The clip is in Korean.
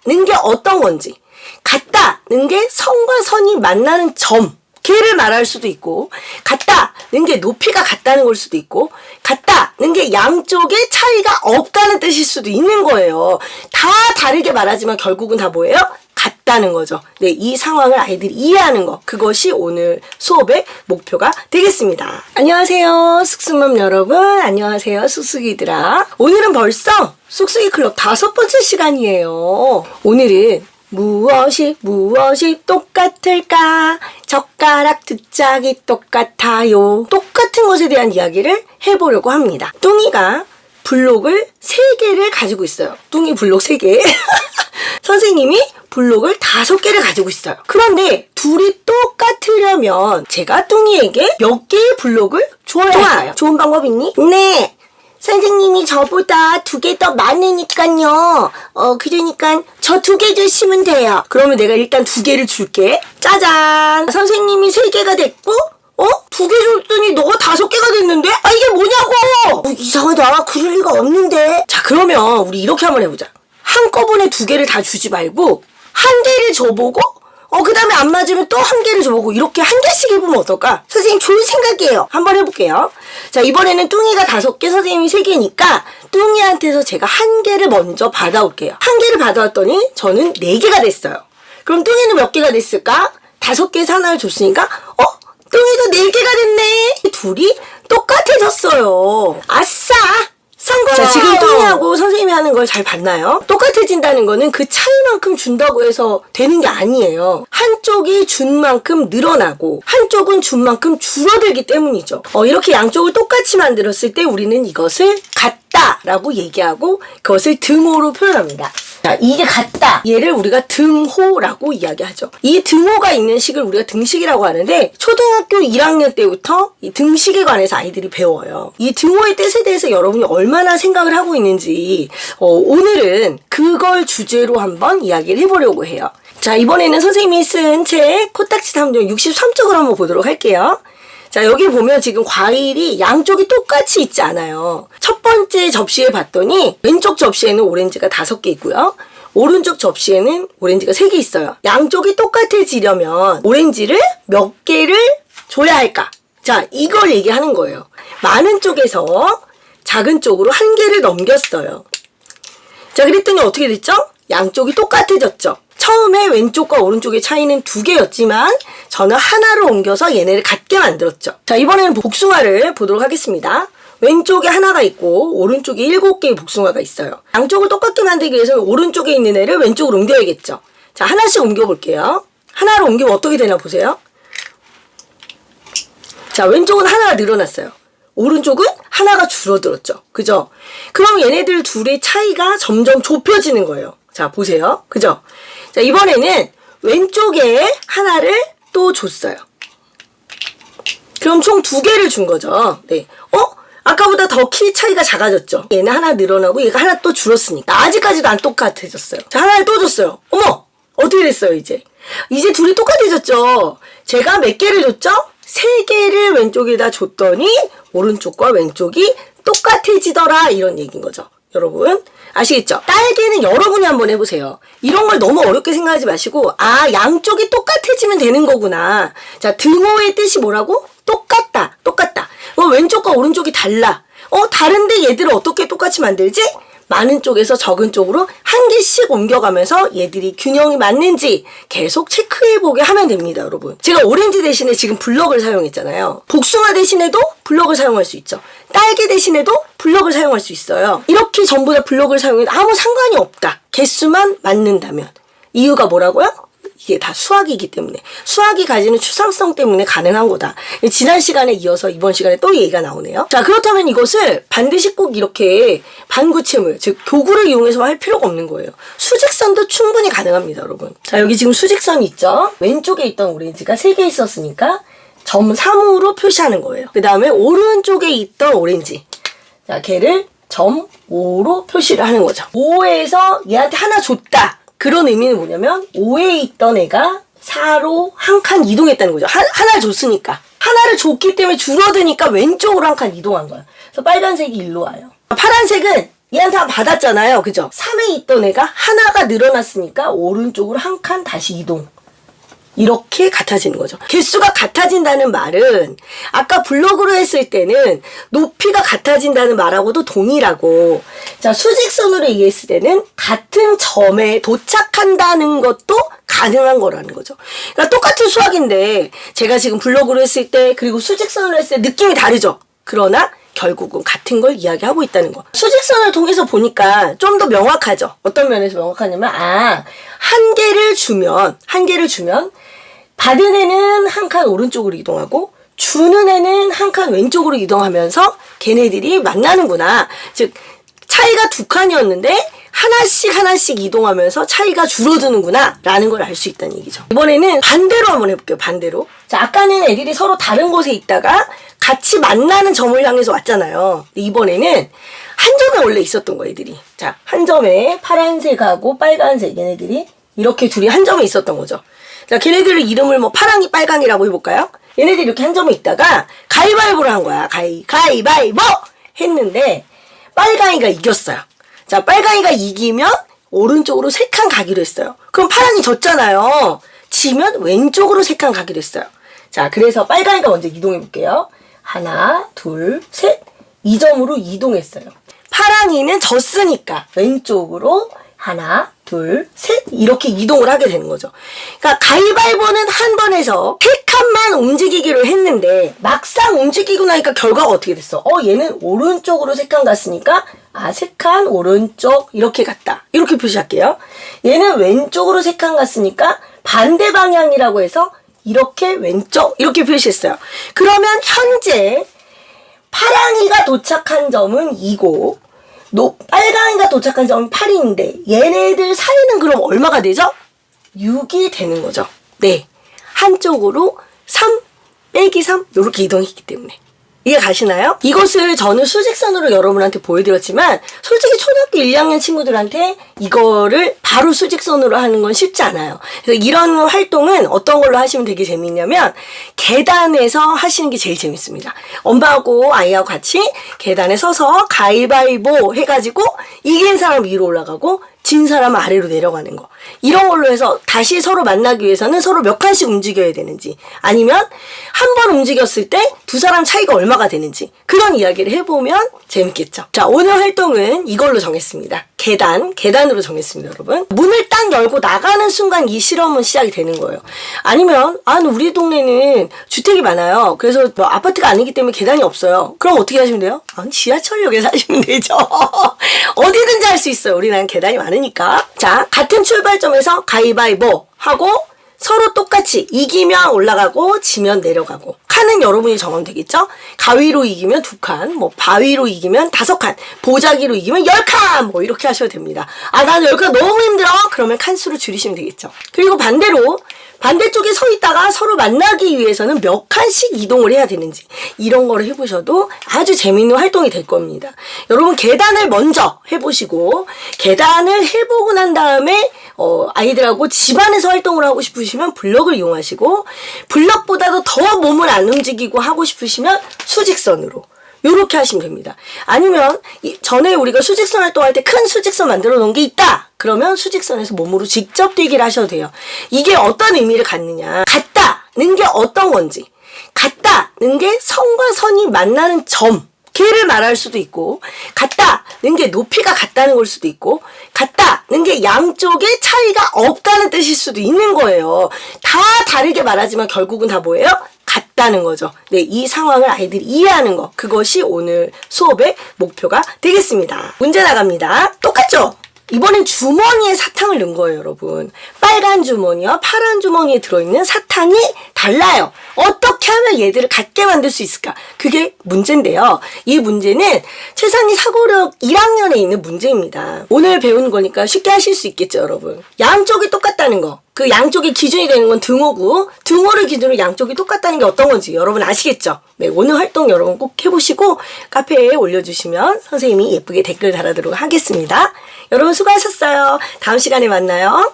같다는 게 어떤 건지, 같다는 게 선과 선이 만나는 점, 걔를 말할 수도 있고, 같다는 게 높이가 같다는 걸 수도 있고, 같다는 게 양쪽에 차이가 없다는 뜻일 수도 있는 거예요. 다 다르게 말하지만 결국은 다 뭐예요? 같다는 거죠. 네, 이 상황을 아이들이 이해하는 거, 그것이 오늘 수업의 목표가 되겠습니다. 안녕하세요, 쑥쑥맘 여러분. 안녕하세요, 쑥쑥이들아. 오늘은 벌써 쑥쑥이 클럽 5번째 시간이에요. 오늘은 무엇이 똑같을까? 젓가락 두 짝이 똑같아요. 똑같은 것에 대한 이야기를 해보려고 합니다. 뚱이가 블록을 3개를 가지고 있어요. 뚱이 블록 3개. 선생님이 블록을 5개를 가지고 있어요. 그런데 둘이 똑같으려면 제가 뚱이에게 몇 개의 블록을 줘야 할까요? 좋은 방법 있니? 네. 선생님이 저보다 2개 더 많으니까요. 그러니까 저 2개 주시면 돼요. 그러면 내가 일단 2개를 줄게. 짜잔. 선생님이 3개가 됐고, 2개 줬더니 너가 5개가 됐는데? 아, 이게 뭐냐고! 이상하다. 그럴 리가 없는데. 자, 그러면 우리 이렇게 한번 해보자. 한꺼번에 2개를 다 주지 말고, 1개를 줘보고, 그 다음에 안 맞으면 또 1개를 줘보고, 이렇게 1개씩 해보면 어떨까? 선생님, 좋은 생각이에요. 한번 해볼게요. 자, 이번에는 뚱이가 5개, 선생님이 3개니까, 뚱이한테서 제가 1개를 먼저 받아올게요. 1개를 받아왔더니, 저는 4개가 됐어요. 그럼 뚱이는 몇 개가 됐을까? 5개에서 하나를 줬으니까, 뚱이도 4개가 됐네. 둘이 똑같아졌어요. 아싸! 성공! 자, 지금 뚱이하고 선생님이 하는 걸 잘 봤나요? 똑같아진다는 거는 그 차이만큼 준다고 해서 되는 게 아니에요. 한쪽이 준 만큼 늘어나고 한쪽은 준 만큼 줄어들기 때문이죠. 이렇게 양쪽을 똑같이 만들었을 때 우리는 이것을 같다라고 얘기하고 그것을 등호로 표현합니다. 자, 이게 같다. 얘를 우리가 등호라고 이야기하죠. 이 등호가 있는 식을 우리가 등식이라고 하는데 초등학교 1학년 때부터 이 등식에 관해서 아이들이 배워요. 이 등호의 뜻에 대해서 여러분이 얼마나 생각을 하고 있는지 오늘은 그걸 주제로 한번 이야기를 해보려고 해요. 자, 이번에는 선생님이 쓴 책 코딱지 탐정 63쪽을 한번 보도록 할게요. 자, 여기 보면 지금 과일이 양쪽이 똑같이 있지 않아요. 첫 번째 접시에 봤더니 왼쪽 접시에는 오렌지가 5개 있고요. 오른쪽 접시에는 오렌지가 3개 있어요. 양쪽이 똑같아지려면 오렌지를 몇 개를 줘야 할까? 자, 이걸 얘기하는 거예요. 많은 쪽에서 작은 쪽으로 1개를 넘겼어요. 자, 그랬더니 어떻게 됐죠? 양쪽이 똑같아졌죠. 처음에 왼쪽과 오른쪽의 차이는 2개였지만 저는 하나로 옮겨서 얘네를 같게 만들었죠. 자, 이번에는 복숭아를 보도록 하겠습니다. 왼쪽에 하나가 있고 오른쪽에 7개의 복숭아가 있어요. 양쪽을 똑같게 만들기 위해서는 오른쪽에 있는 애를 왼쪽으로 옮겨야겠죠. 자, 하나씩 옮겨볼게요. 하나로 옮기면 어떻게 되나 보세요. 자, 왼쪽은 하나가 늘어났어요. 오른쪽은 하나가 줄어들었죠. 그죠? 그럼 얘네들 둘의 차이가 점점 좁혀지는 거예요. 자, 보세요. 그죠? 자, 이번에는 왼쪽에 하나를 또 줬어요. 그럼 총 2개를 준 거죠. 네. 아까보다 더 키 차이가 작아졌죠. 얘는 하나 늘어나고 얘가 하나 또 줄었으니까. 아직까지도 안 똑같아졌어요. 자, 하나를 또 줬어요. 어머! 어떻게 됐어요, 이제? 이제 둘이 똑같아졌죠. 제가 몇 개를 줬죠? 3개를 왼쪽에다 줬더니 오른쪽과 왼쪽이 똑같아지더라, 이런 얘기인 거죠. 여러분 아시겠죠? 딸기는 여러분이 한번 해보세요. 이런 걸 너무 어렵게 생각하지 마시고 양쪽이 똑같아지면 되는 거구나. 자, 등호의 뜻이 뭐라고? 똑같다. 왼쪽과 오른쪽이 달라. 다른데 얘들을 어떻게 똑같이 만들지? 많은 쪽에서 적은 쪽으로 1개씩 옮겨가면서 얘들이 균형이 맞는지 계속 체크해보게 하면 됩니다, 여러분. 제가 오렌지 대신에 지금 블럭을 사용했잖아요. 복숭아 대신에도 블럭을 사용할 수 있죠. 딸기 대신에도 블럭을 사용할 수 있어요. 이렇게 전부 다 블럭을 사용해도 아무 상관이 없다. 개수만 맞는다면. 이유가 뭐라고요? 이게 다 수학이기 때문에. 수학이 가지는 추상성 때문에 가능한 거다. 지난 시간에 이어서 이번 시간에 또 얘기가 나오네요. 자, 그렇다면 이것을 반드시 꼭 이렇게 반구체물, 즉 교구를 이용해서 할 필요가 없는 거예요. 수직선도 충분히 가능합니다, 여러분. 자, 여기 지금 수직선이 있죠. 왼쪽에 있던 오렌지가 3개 있었으니까 점 3으로 표시하는 거예요. 그 다음에 오른쪽에 있던 오렌지, 자, 걔를 점 5로 표시를 하는 거죠. 5에서 얘한테 하나 줬다. 그런 의미는 뭐냐면 5에 있던 애가 4로 한 칸 이동했다는 거죠. 하나를 줬으니까. 하나를 줬기 때문에 줄어드니까 왼쪽으로 한 칸 이동한 거야. 그래서 빨간색이 일로 와요. 파란색은 얘한테 한 받았잖아요. 그죠? 3에 있던 애가 하나가 늘어났으니까 오른쪽으로 한 칸 다시 이동. 이렇게 같아지는 거죠. 개수가 같아진다는 말은 아까 블록으로 했을 때는 높이가 같아진다는 말하고도 동일하고, 자, 수직선으로 얘기했을 때는 같은 점에 도착한다는 것도 가능한 거라는 거죠. 그러니까 똑같은 수학인데 제가 지금 블록으로 했을 때 그리고 수직선으로 했을 때 느낌이 다르죠. 그러나 결국은 같은 걸 이야기하고 있다는 거. 수직선을 통해서 보니까 좀 더 명확하죠. 어떤 면에서 명확하냐면, 한 개를 주면 받은 애는 한 칸 오른쪽으로 이동하고 주는 애는 한 칸 왼쪽으로 이동하면서 걔네들이 만나는구나. 즉 차이가 두 칸이었는데 하나씩 이동하면서 차이가 줄어드는구나 라는 걸 알 수 있다는 얘기죠. 이번에는 반대로 한번 해볼게요. 반대로. 자, 아까는 애들이 서로 다른 곳에 있다가 같이 만나는 점을 향해서 왔잖아요. 이번에는 한 점에 원래 있었던 거, 애들이. 자, 한 점에 파란색하고 빨간색, 얘네들이 이렇게 둘이 한 점에 있었던 거죠. 자, 걔네들 이름을 뭐 파랑이 빨강이라고 해볼까요? 얘네들이 이렇게 한 점에 있다가 가위바위보를 한 거야. 가위바위보 했는데 빨강이가 이겼어요. 자, 빨강이가 이기면 오른쪽으로 3칸 가기로 했어요. 그럼 파랑이 졌잖아요. 지면 왼쪽으로 3칸 가기로 했어요. 자, 그래서 빨강이가 먼저 이동해 볼게요. 하나, 둘, 셋. 2점으로 이동했어요. 파랑이는 졌으니까 왼쪽으로 하나, 둘, 셋 이렇게 이동을 하게 되는 거죠. 그러니까 가위바위보는 한 번에서 3칸만 움직이기로 했는데 막상 움직이고 나니까 결과가 어떻게 됐어? 얘는 오른쪽으로 3칸 갔으니까 3칸 오른쪽 이렇게 갔다. 이렇게 표시할게요. 얘는 왼쪽으로 3칸 갔으니까 반대 방향이라고 해서 이렇게 왼쪽 이렇게 표시했어요. 그러면 현재 파랑이가 도착한 점은 2고 빨강이가 도착한 점은 8인데 얘네들 사이는 그럼 얼마가 되죠? 6이 되는 거죠. 네, 한쪽으로 3 빼기 3 이렇게 이동했기 때문에. 이해 가시나요? 이것을 저는 수직선으로 여러분한테 보여드렸지만 솔직히 초등학교 1, 2학년 친구들한테 이거를 바로 수직선으로 하는 건 쉽지 않아요. 그래서 이런 활동은 어떤 걸로 하시면 되게 재밌냐면 계단에서 하시는 게 제일 재밌습니다. 엄마하고 아이하고 같이 계단에 서서 가위바위보 해가지고 이긴 사람 위로 올라가고 진 사람은 아래로 내려가는 거. 이런 걸로 해서 다시 서로 만나기 위해서는 서로 몇 칸씩 움직여야 되는지, 아니면 한 번 움직였을 때 두 사람 차이가 얼마가 되는지, 그런 이야기를 해보면 재밌겠죠. 자, 오늘 활동은 이걸로 정했습니다. 계단으로 정했습니다, 여러분. 문을 딱 열고 나가는 순간 이 실험은 시작이 되는 거예요. 아니면 우리 동네는 주택이 많아요. 그래서 뭐 아파트가 아니기 때문에 계단이 없어요. 그럼 어떻게 하시면 돼요? 지하철역에 사시면 되죠. 어디든지 할 수 있어요. 우리나라는 계단이 많으니까. 자, 같은 출발점에서 가위바위보 하고 서로 똑같이 이기면 올라가고 지면 내려가고, 칸은 여러분이 정하면 되겠죠? 가위로 이기면 2칸, 뭐 바위로 이기면 5칸, 보자기로 이기면 10칸, 뭐 이렇게 하셔도 됩니다. 나는 10칸 너무 힘들어. 그러면 칸수를 줄이시면 되겠죠. 그리고 반대쪽에 서 있다가 서로 만나기 위해서는 몇 칸씩 이동을 해야 되는지, 이런 거를 해보셔도 아주 재밌는 활동이 될 겁니다. 여러분, 계단을 먼저 해보시고, 계단을 해보고 난 다음에 아이들하고 집안에서 활동을 하고 싶으시면 블럭을 이용하시고, 블럭보다도 더 몸을 안 움직이고 하고 싶으시면 수직선으로 요렇게 하시면 됩니다. 아니면 전에 우리가 수직선 활동할 때 큰 수직선 만들어 놓은 게 있다. 그러면 수직선에서 몸으로 직접 뛰기를 하셔도 돼요. 이게 어떤 의미를 갖느냐. 같다는 게 어떤 건지. 같다는 게 선과 선이 만나는 점. 걔를 말할 수도 있고, 같다는 게 높이가 같다는 걸 수도 있고, 같다는 게 양쪽에 차이가 없다는 뜻일 수도 있는 거예요. 다 다르게 말하지만 결국은 다 뭐예요? 같다는 거죠. 네, 이 상황을 아이들이 이해하는 거, 그것이 오늘 수업의 목표가 되겠습니다. 문제 나갑니다. 똑같죠? 이번엔 주머니에 사탕을 넣은 거예요, 여러분. 빨간 주머니와 파란 주머니에 들어있는 사탕이 달라요. 어떻게 하면 얘들을 같게 만들 수 있을까? 그게 문제인데요. 이 문제는 최상위 사고력 1학년에 있는 문제입니다. 오늘 배우는 거니까 쉽게 하실 수 있겠죠, 여러분. 양쪽이 똑같다는 거. 그 양쪽의 기준이 되는 건 등호고, 등호를 기준으로 양쪽이 똑같다는 게 어떤 건지 여러분 아시겠죠? 네, 오늘 활동 여러분 꼭 해보시고 카페에 올려주시면 선생님이 예쁘게 댓글 달아드리도록 하겠습니다. 여러분 수고하셨어요. 다음 시간에 만나요.